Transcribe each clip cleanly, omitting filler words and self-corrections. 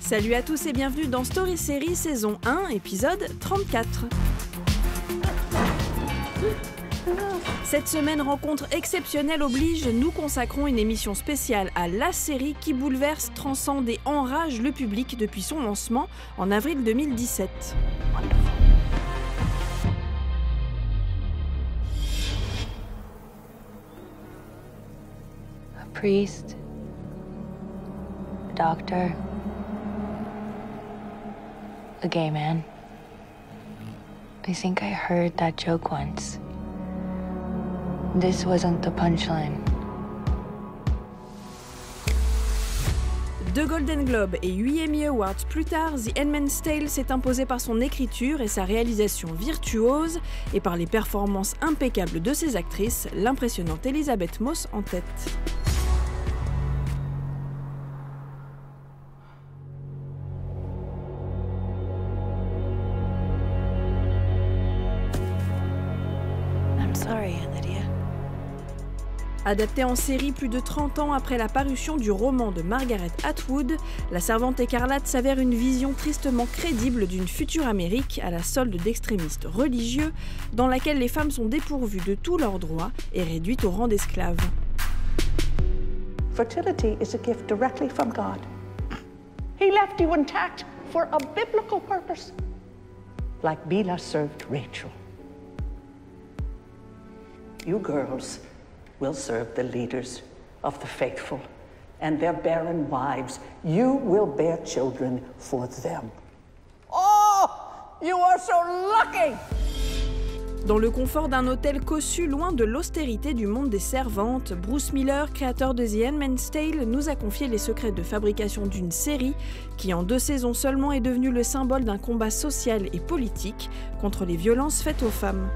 Salut à tous et bienvenue dans Story Série saison 1, épisode 34. Cette semaine, rencontre exceptionnelle oblige, nous consacrons une émission spéciale à la série qui bouleverse, transcende et enrage le public depuis son lancement en avril 2017. A priest, a doctor, a gay man. I think I heard that joke once. This wasn't the punchline. 2 Golden Globes et 8 Emmy Awards plus tard, The Handmaid's Tale s'est imposé par son écriture et sa réalisation virtuose, et par les performances impeccables de ses actrices, l'impressionnante Elisabeth Moss en tête. Adaptée en série plus de 30 ans après la parution du roman de Margaret Atwood, La Servante écarlate s'avère une vision tristement crédible d'une future Amérique à la solde d'extrémistes religieux, dans laquelle les femmes sont dépourvues de tous leurs droits et réduites au rang d'esclaves. Fertility is a gift directly from God. He left you intact for a biblical purpose, like Bilhah served Rachel. You girls will serve the leaders of the faithful and their barren wives. You will bear children for them. Oh, you are so lucky! Dans le confort d'un hôtel cossu loin de l'austérité du monde des servantes, Bruce Miller, créateur de The Handmaid's Tale, nous a confié les secrets de fabrication d'une série qui, en 2 saisons seulement, est devenue le symbole d'un combat social et politique contre les violences faites aux femmes.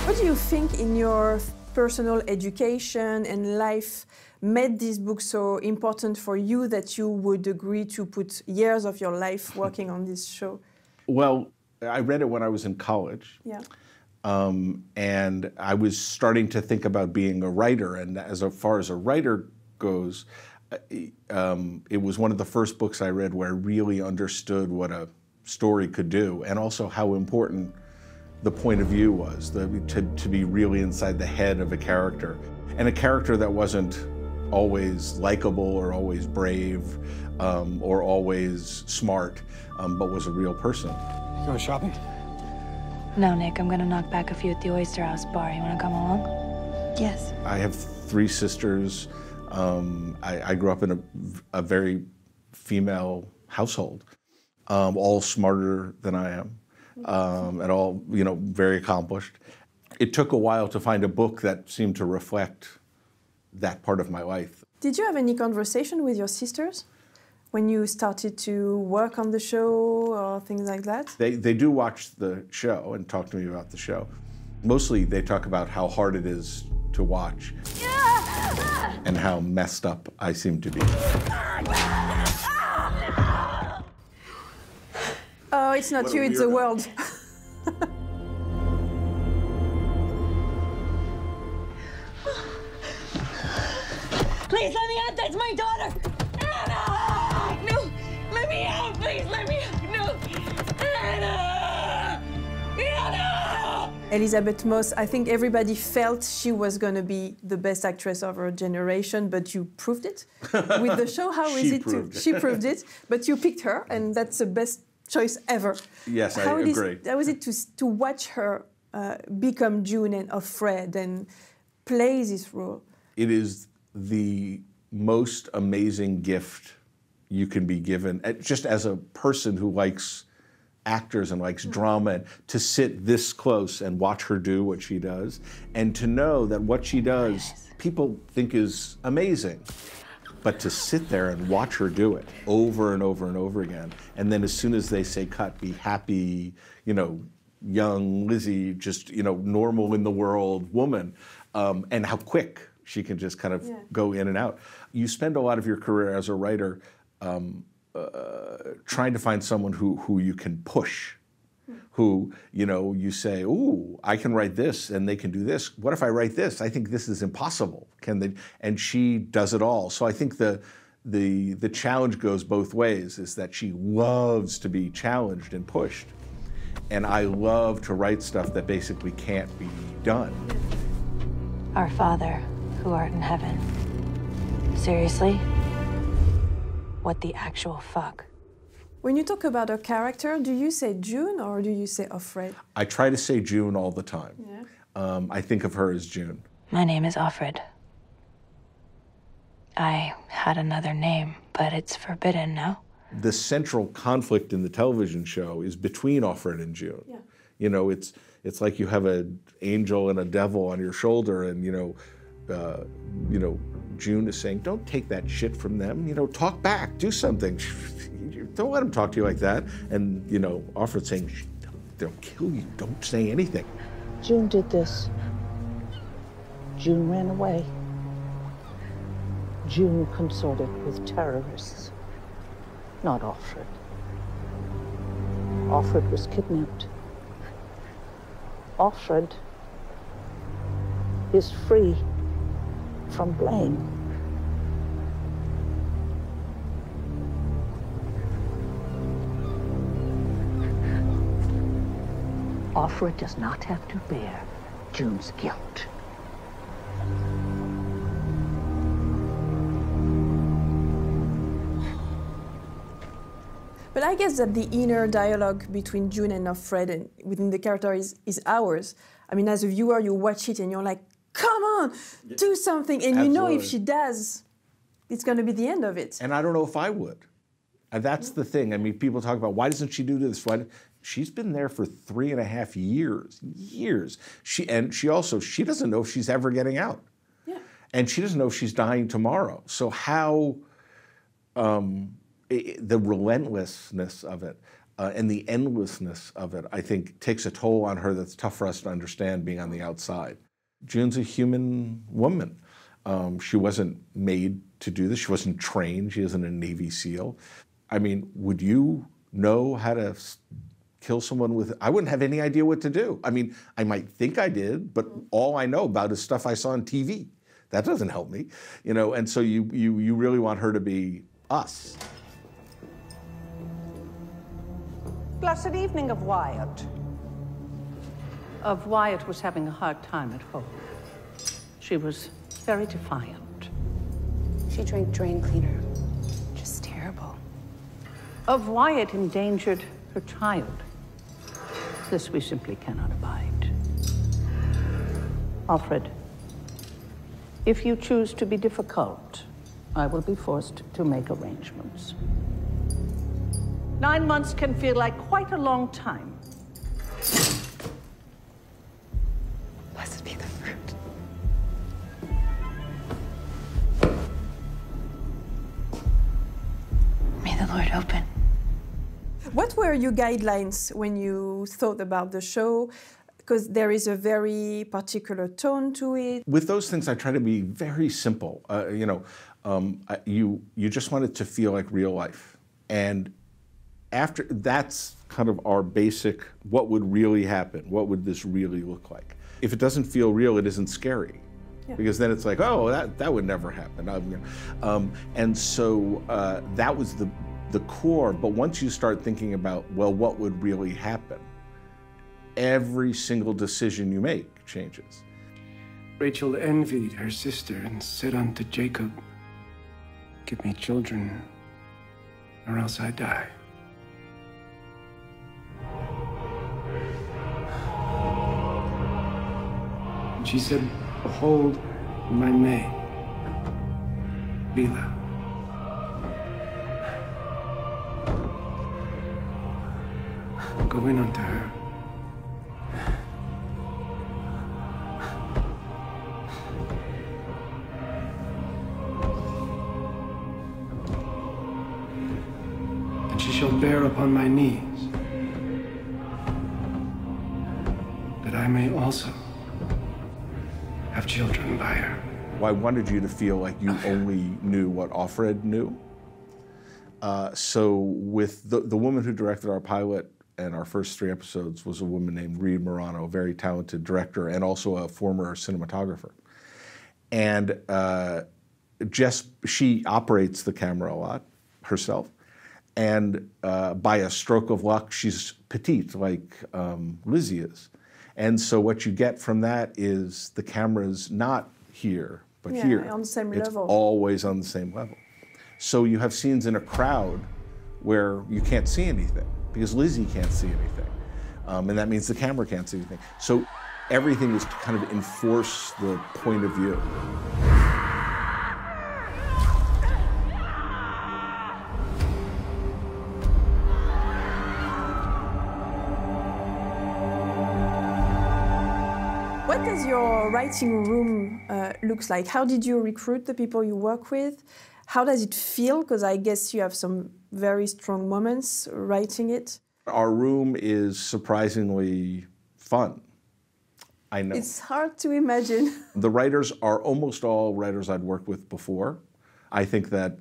What do you think in your personal education and life made this book so important for you that you would agree to put years of your life working on this show? Well, I read it when I was in college. Yeah. And I was starting to think about being a writer. And as far as a writer goes, it was one of the first books I read where I really understood what a story could do, and also how important the point of view was, to be really inside the head of a character. And a character that wasn't always likable or always brave or always smart, but was a real person. You going shopping? No, Nick, I'm gonna knock back a few at the Oyster House bar. You wanna come along? Yes. I have 3 sisters. I grew up in a very female household, all smarter than I am. And all, very accomplished. It took a while to find a book that seemed to reflect that part of my life. Did you have any conversation with your sisters when you started to work on the show or things like that? They do watch the show and talk to me about the show. Mostly they talk about how hard it is to watch and how messed up I seem to be. Oh, it's not you, it's the world. Please let me out, that's my daughter! Anna! No! Let me out, please, let me out! No! Anna! Anna! Elisabeth Moss, I think everybody felt she was going to be the best actress of her generation, but you proved it with the show. How is it? She proved it, but you picked her, and that's the best choice ever. Yes, I agree. How was it to watch her become June and Offred and play this role? It is the most amazing gift you can be given, just as a person who likes actors and likes drama, and to sit this close and watch her do what she does, and to know that what she does, people think is amazing. But to sit there and watch her do it over and over and over again, and then as soon as they say cut, be happy, young Lizzie, just, normal in the world woman, and how quick she can just kind of go in and out. You spend a lot of your career as a writer trying to find someone who you can push, who, you know, you say, ooh, I can write this and they can do this. What if I write this? I think this is impossible. Can they? And she does it all. So I think the challenge goes both ways, is that she loves to be challenged and pushed. And I love to write stuff that basically can't be done. Our Father, who art in heaven. Seriously? What the actual fuck? When you talk about a character, do you say June or do you say Offred? I try to say June all the time. Yeah. I think of her as June. My name is Offred. I had another name, but it's forbidden now. The central conflict in the television show is between Offred and June. Yeah. You know, it's like you have an angel and a devil on your shoulder, and you know, June is saying, "Don't take that shit from them. You know, talk back, do something. Don't let them talk to you like that." And you know, Offred saying, "They'll kill you. Don't say anything." June did this. June ran away. June consorted with terrorists, not Offred. Offred was kidnapped. Offred is free from blame. Offred does not have to bear June's guilt. But I guess that the inner dialogue between June and Offred and within the character is ours. I mean, as a viewer, you watch it and you're like, come on, do something. And Absolutely. you know if she does, it's going to be the end of it. And I don't know if I would. And that's the thing. I mean, people talk about, why doesn't she do this? She's been there for 3.5 years. She doesn't know if she's ever getting out. Yeah. And she doesn't know if she's dying tomorrow. So how, the relentlessness of it and the endlessness of it, I think, takes a toll on her that's tough for us to understand being on the outside. June's a human woman. She wasn't made to do this. She wasn't trained. She isn't a Navy SEAL. I mean, would you know how to kill someone with, I wouldn't have any idea what to do. I mean, I might think I did, but all I know about is stuff I saw on TV. That doesn't help me, you know, and so you really want her to be us. Blessed evening of Wyatt. Wyatt was having a hard time at home. She was very defiant. She drank drain cleaner. Just terrible. Wyatt endangered her child. This we simply cannot abide. Offred, if you choose to be difficult, I will be forced to make arrangements. 9 months can feel like quite a long time. Blessed be the fruit. May the Lord open. What were your guidelines when you thought about the show? Because there is a very particular tone to it. With those things, I try to be very simple. You just want it to feel like real life. And after, that's kind of our basic, what would really happen? What would this really look like? If it doesn't feel real, it isn't scary. Yeah. Because then it's like, oh, that would never happen. And so that was the core. But once you start thinking about, well, what would really happen? Every single decision you make changes. Rachel envied her sister and said unto Jacob, "Give me children, or else I die." And she said, "Behold, my maid, Bila." Go in unto her. And she shall bear upon my knees, that I may also have children by her. Well, I wanted you to feel like you only knew what Offred knew. So with the woman who directed our pilot and our first 3 episodes was a woman named Reed Morano, a very talented director and also a former cinematographer. And she operates the camera a lot herself. And by a stroke of luck, she's petite, like Lizzie is. And so what you get from that is the camera's not here, but here. On the same it's level. Always on the same level. So you have scenes in a crowd where you can't see anything because Lizzie can't see anything. And that means the camera can't see anything. So everything is to kind of enforce the point of view. What does your writing room looks like? How did you recruit the people you work with? How does it feel? Because I guess you have some very strong moments writing it. Our room is surprisingly fun. I know. It's hard to imagine. The writers are almost all writers I'd worked with before. I think that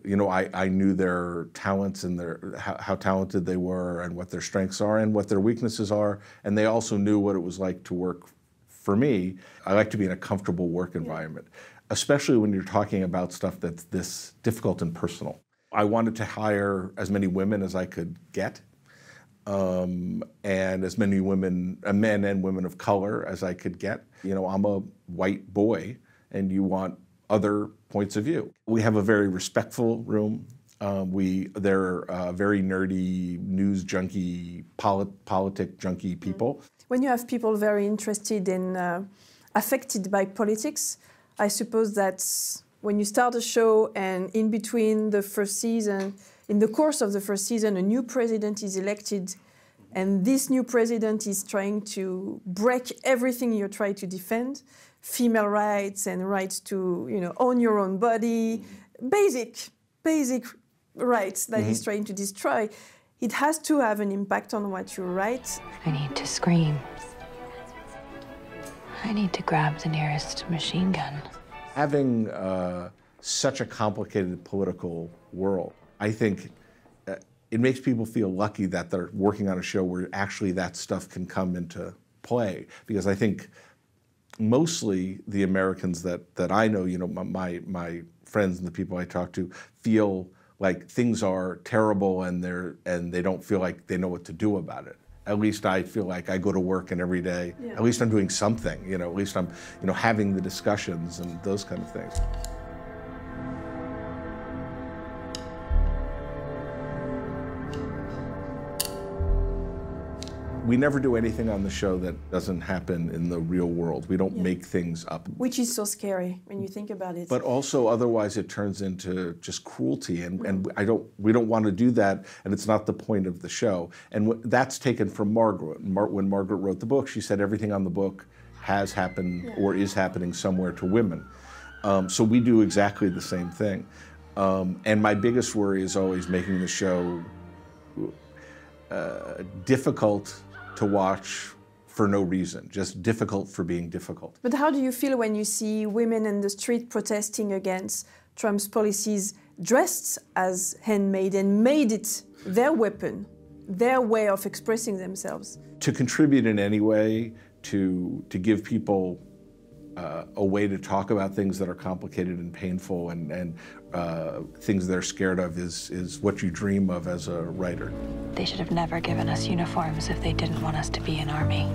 you know, I knew their talents and how talented they were and what their strengths are and what their weaknesses are, and they also knew what it was like to work for me. I like to be in a comfortable work environment, especially when you're talking about stuff that's this difficult and personal. I wanted to hire as many women as I could get, and as many women, men and women of color as I could get. You know, I'm a white boy, and you want other points of view. We have a very respectful room. They're very nerdy, news junkie, politic junkie people. When you have people very interested and affected by politics, I suppose that's when you start a show and in between the first season, in the course of the first season, a new president is elected, and this new president is trying to break everything you try to defend. Female rights and rights to, you know, own your own body, basic rights that he's trying to destroy. It has to have an impact on what you write. I need to scream. I need to grab the nearest machine gun. Having such a complicated political world, I think it makes people feel lucky that they're working on a show where actually that stuff can come into play. Because I think mostly the Americans that I know, you know, my friends and the people I talk to, feel like things are terrible and they don't feel like they know what to do about it. At least I feel like I go to work and every day, at least I'm doing something, you know, at least I'm, you know, having the discussions and those kind of things. We never do anything on the show that doesn't happen in the real world. We don't make things up. Which is so scary when you think about it. But also, otherwise, it turns into just cruelty, and we don't want to do that, and it's not the point of the show. And that's taken from Margaret. When Margaret wrote the book, she said everything on the book has happened or is happening somewhere to women. So we do exactly the same thing. And my biggest worry is always making the show difficult to watch for no reason, just difficult for being difficult. But how do you feel when you see women in the street protesting against Trump's policies dressed as handmaid and made it their weapon, their way of expressing themselves? To contribute in any way, to give people a way to talk about things that are complicated and painful and things they're scared of is what you dream of as a writer. They should have never given us uniforms if they didn't want us to be an army.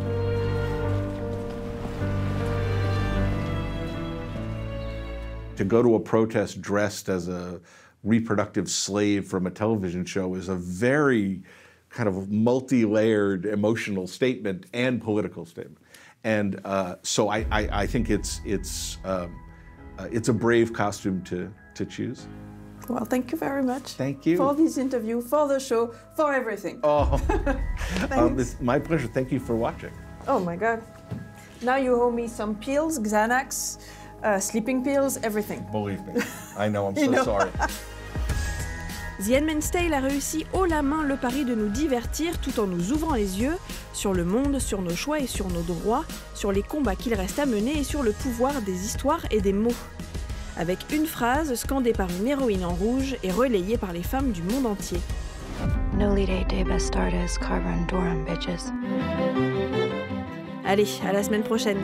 To go to a protest dressed as a reproductive slave from a television show is a very kind of multi-layered emotional statement and political statement. And so I think it's a brave costume to choose. Well, thank you very much. Thank you. For this interview, for the show, for everything. Oh, it's my pleasure. Thank you for watching. Oh my God. Now you owe me some pills, Xanax, sleeping pills, everything. Believe me, I know, I'm so sorry. The Handmaid's Tale a réussi haut la main le pari de nous divertir tout en nous ouvrant les yeux sur le monde, sur nos choix et sur nos droits, sur les combats qu'il reste à mener et sur le pouvoir des histoires et des mots. avec une phrase scandée par une héroïne en rouge et relayée par les femmes du monde entier. Newly day Bastardes, Carver and Durham, bitches. Allez, à la semaine prochaine.